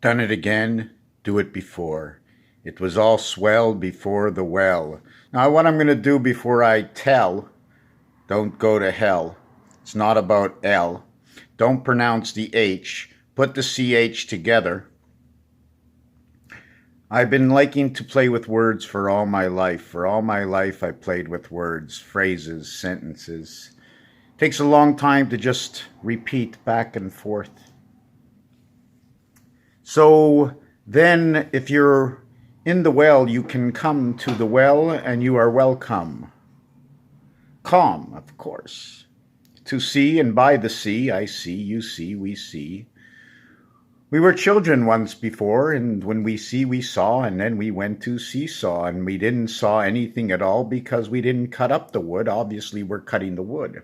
Done it again, do it before. It was all swell before the well. Now, what I'm going to do before I tell, don't go to hell. It's not about L. Don't pronounce the H. Put the CH together. I've been liking to play with words for all my life. For all my life, I played with words, phrases, sentences. It takes a long time to just repeat back and forth. So then, if you're in the well, you can come to the well and you are welcome. Calm, of course. To see and by the sea, I see, you see, we see. We were children once before, and when we see, we saw, and then we went to seesaw, and we didn't saw anything at all because we didn't cut up the wood. Obviously, we're cutting the wood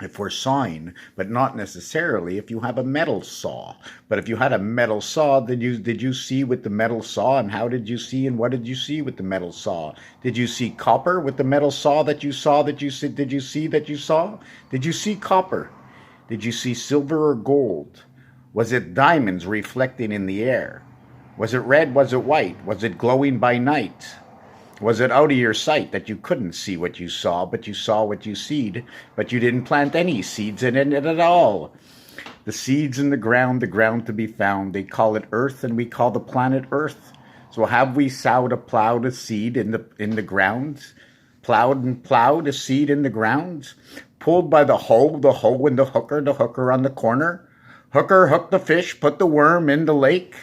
if we're sawing, but not necessarily if you have a metal saw. But if you had a metal saw, did you see with the metal saw, and how did you see, and what did you see with the metal saw? Did you see copper with the metal saw that you saw that you see? Did you see that you saw? Did you see copper? Did you see silver or gold? Was it diamonds reflecting in the air? Was it red? Was it white? Was it glowing by night? Was it out of your sight that you couldn't see what you saw, but you saw what you seed, but you didn't plant any seeds in it at all? The seeds in the ground to be found. They call it Earth, and we call the planet Earth. So have we plowed a seed in the ground? Plowed a seed in the ground? Pulled by the hoe and the hooker on the corner? Hooker hooked the fish, put the worm in the lake.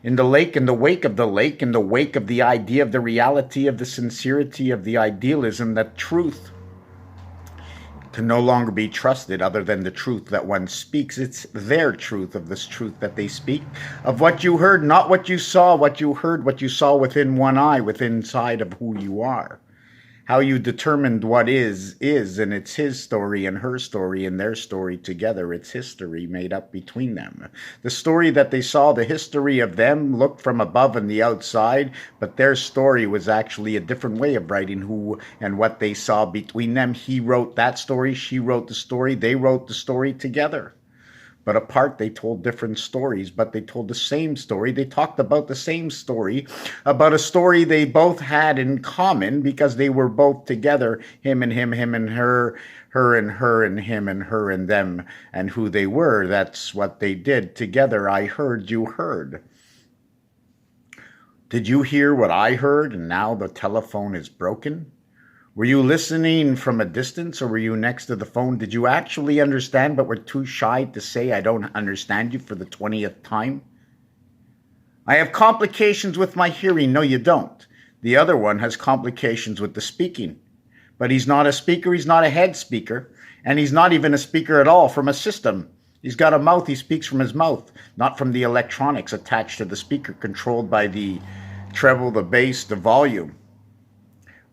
In the lake, in the wake of the lake, in the wake of the idea of the reality of the sincerity of the idealism that truth can no longer be trusted other than the truth that one speaks. It's their truth of this truth that they speak, of what you heard, not what you saw, what you heard, what you saw within one eye, within inside of who you are. How you determined what is, and it's his story and her story and their story together. It's history made up between them. The story that they saw, the history of them looked from above and the outside, but their story was actually a different way of writing who and what they saw between them. He wrote that story, she wrote the story, they wrote the story together. But apart, they told different stories, but they told the same story. They talked about the same story, about a story they both had in common because they were both together, him and him, him and her and her and him and her and them, and who they were. That's what they did together. I heard, you heard. Did you hear what I heard, and now the telephone is broken? Were you listening from a distance, or were you next to the phone? Did you actually understand but were too shy to say, I don't understand you for the 20th time? I have complications with my hearing. No, you don't. The other one has complications with the speaking. But he's not a speaker, he's not a head speaker, and he's not even a speaker at all from a system. He's got a mouth, he speaks from his mouth, not from the electronics attached to the speaker, controlled by the treble, the bass, the volume.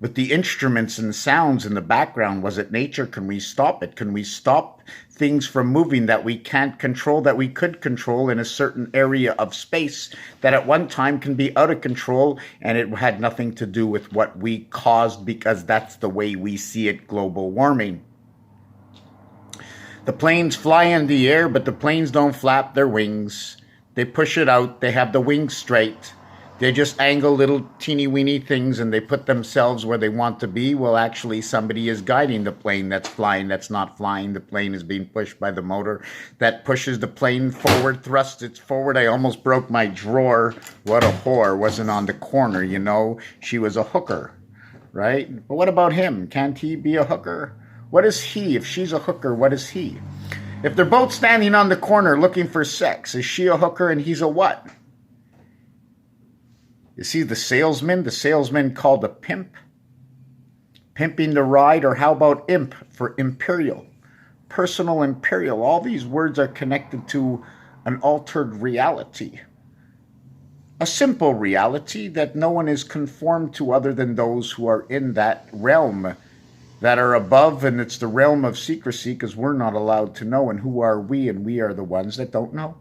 With the instruments and sounds in the background, was it nature? Can we stop it? Can we stop things from moving that we can't control, that we could control in a certain area of space that at one time can be out of control, and it had nothing to do with what we caused because that's the way we see it, global warming. The planes fly in the air, but the planes don't flap their wings. They push it out. They have the wings straight. They just angle little teeny-weeny things and they put themselves where they want to be. Well, actually, somebody is guiding the plane that's flying, that's not flying. The plane is being pushed by the motor that pushes the plane forward, thrusts it forward. I almost broke my drawer. What a whore. Wasn't on the corner, you know. She was a hooker, right? But what about him? Can't he be a hooker? What is he? If she's a hooker, what is he? If they're both standing on the corner looking for sex, is she a hooker and he's a what? Is he the salesman? The salesman called a pimp? Pimping the ride, or how about imp for imperial? Personal imperial. All these words are connected to an altered reality. A simple reality that no one is conformed to other than those who are in that realm, that are above, and it's the realm of secrecy because we're not allowed to know. And who are we? And we are the ones that don't know.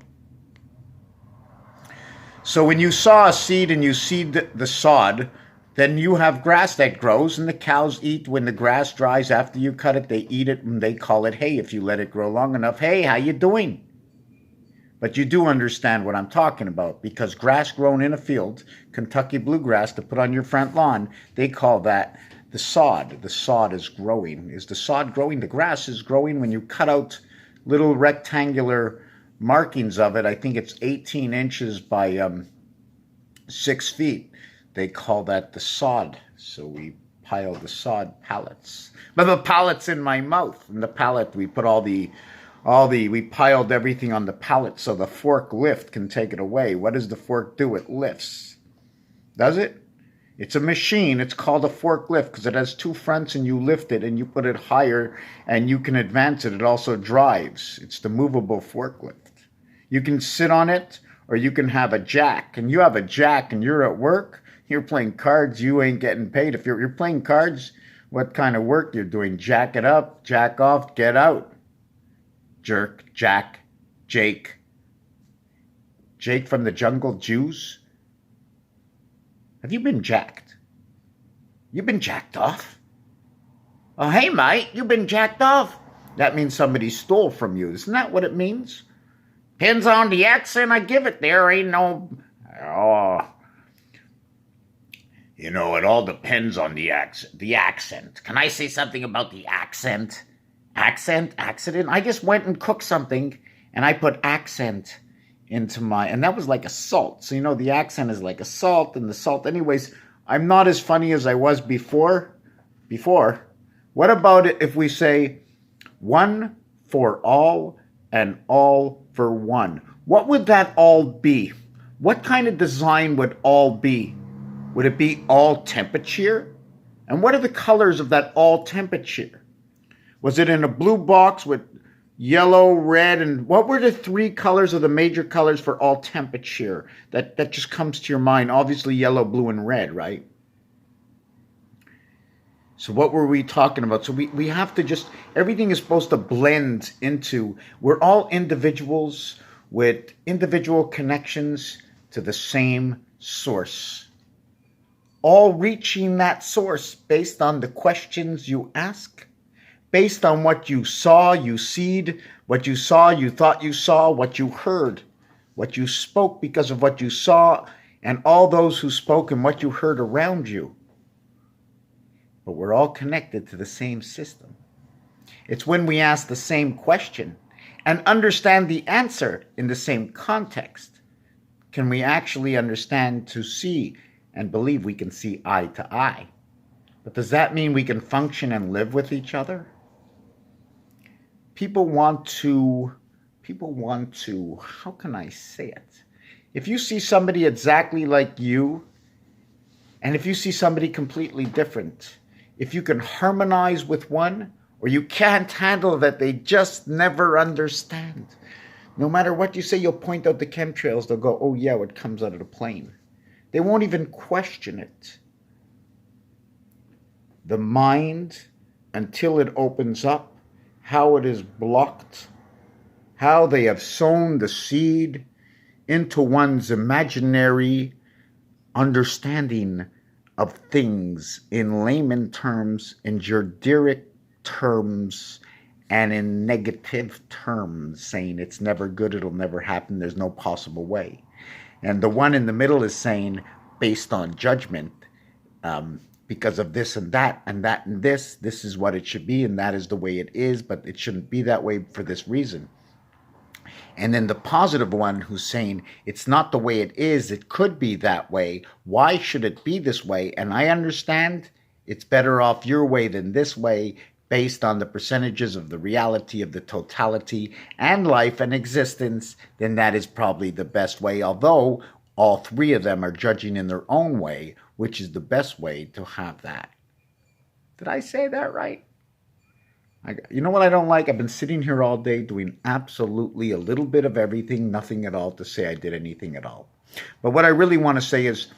So when you saw a seed and you seed the sod, then you have grass that grows, and the cows eat. When the grass dries after you cut it, they eat it, and they call it hay if you let it grow long enough. Hey, how you doing? But you do understand what I'm talking about, because grass grown in a field, Kentucky bluegrass to put on your front lawn, they call that the sod. The sod is growing. Is the sod growing? The grass is growing when you cut out little rectangular markings of it. I think it's 18 inches by 6 feet. They call that the sod. So we pile the sod pallets. But the pallets in my mouth. In the pallet, we put we piled everything on the pallet so the forklift can take it away. What does the fork do? It lifts. Does it? It's a machine. It's called a forklift because it has two fronts, and you lift it and you put it higher and you can advance it. It also drives. It's the movable forklift. You can sit on it, or you can have a jack. And you have a jack and you're at work, you're playing cards, you ain't getting paid. If you're playing cards, what kind of work you're doing? Jack it up, jack off, get out. Jerk, Jack, Jake. Jake from the Jungle Jews. Have you been jacked? You been jacked off? Oh, hey, mate, you been jacked off? That means somebody stole from you. Isn't that what it means? Depends on the accent I give it. There ain't no... Oh. You know, it all depends on the accent. The accent. Can I say something about the accent? Accent? Accident? I just went and cooked something, and I put accent into and that was like a salt. So, you know, the accent is like a salt, and the salt... Anyways, I'm not as funny as I was before. What about it if we say one for all and all for one? What would that all be? What kind of design would all be? Would it be all temperature? And what are the colors of that all temperature? Was it in a blue box with yellow, red, and what were the three colors of the major colors for all temperature? That just comes to your mind. Obviously yellow, blue, and red, right? So what were we talking about? So we have to just, everything is supposed to blend into, we're all individuals with individual connections to the same source. All reaching that source based on the questions you ask, based on what you saw, you seed, what you saw, you thought you saw, what you heard, what you spoke because of what you saw, and all those who spoke and what you heard around you. But we're all connected to the same system. It's when we ask the same question and understand the answer in the same context, can we actually understand to see and believe we can see eye to eye. But does that mean we can function and live with each other? People want to, how can I say it? If you see somebody exactly like you, and if you see somebody completely different, if you can harmonize with one, or you can't handle that they just never understand. No matter what you say, you'll point out the chemtrails, they'll go, oh yeah, what comes out of the plane. They won't even question it. The mind, until it opens up, how it is blocked, how they have sown the seed into one's imaginary understanding of things in layman terms, in juridic terms, and in negative terms, saying it's never good, it'll never happen, there's no possible way. And the one in the middle is saying, based on judgment, because of this and that and that and this is what it should be, and that is the way it is, but it shouldn't be that way for this reason. And then the positive one who's saying, it's not the way it is, it could be that way. Why should it be this way? And I understand it's better off your way than this way, based on the percentages of the reality of the totality and life and existence, then that is probably the best way. Although all three of them are judging in their own way, which is the best way to have that. Did I say that right? You know what I don't like? I've been sitting here all day doing absolutely a little bit of everything, nothing at all to say I did anything at all. But what I really want to say is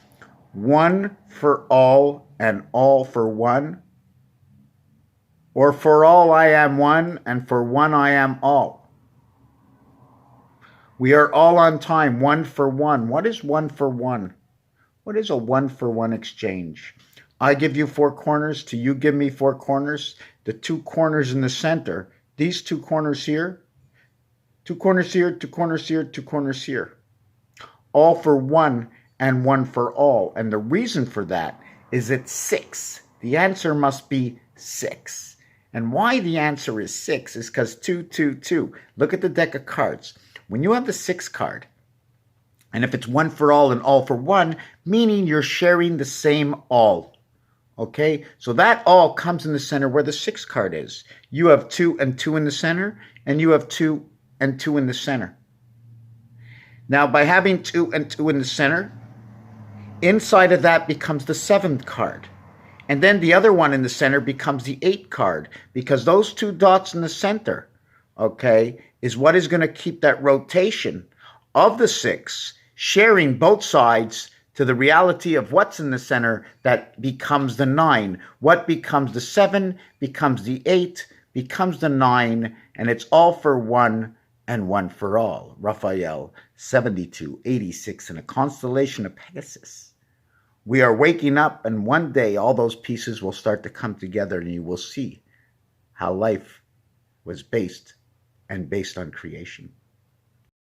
one for all and all for one, or for all I am one and for one I am all. We are all on time, one for one. What is one for one? What is a one for one exchange? I give you four corners, to you give me four corners. The two corners in the center, these two corners here, Two corners here, two corners here, two corners here. All for one and one for all. And the reason for that is it's 6. The answer must be 6. And why the answer is 6 is because 2, 2, 2. Look at the deck of cards. When you have the 6 card, and if it's one for all and all for one, meaning you're sharing the same all. Okay, so that all comes in the center where the 6 card is. You have 2 and 2 in the center, and you have 2 and 2 in the center. Now, by having 2 and 2 in the center, inside of that becomes the 7th card. And then the other one in the center becomes the 8th card, because those 2 dots in the center, okay, is what is going to keep that rotation of the 6, sharing both sides to the reality of what's in the center that becomes the 9. What becomes the 7 becomes the 8, becomes the 9, and it's all for one and one for all. Raphael, 7286 in a constellation of Pegasus. We are waking up, and one day all those pieces will start to come together, and you will see how life was based on creation.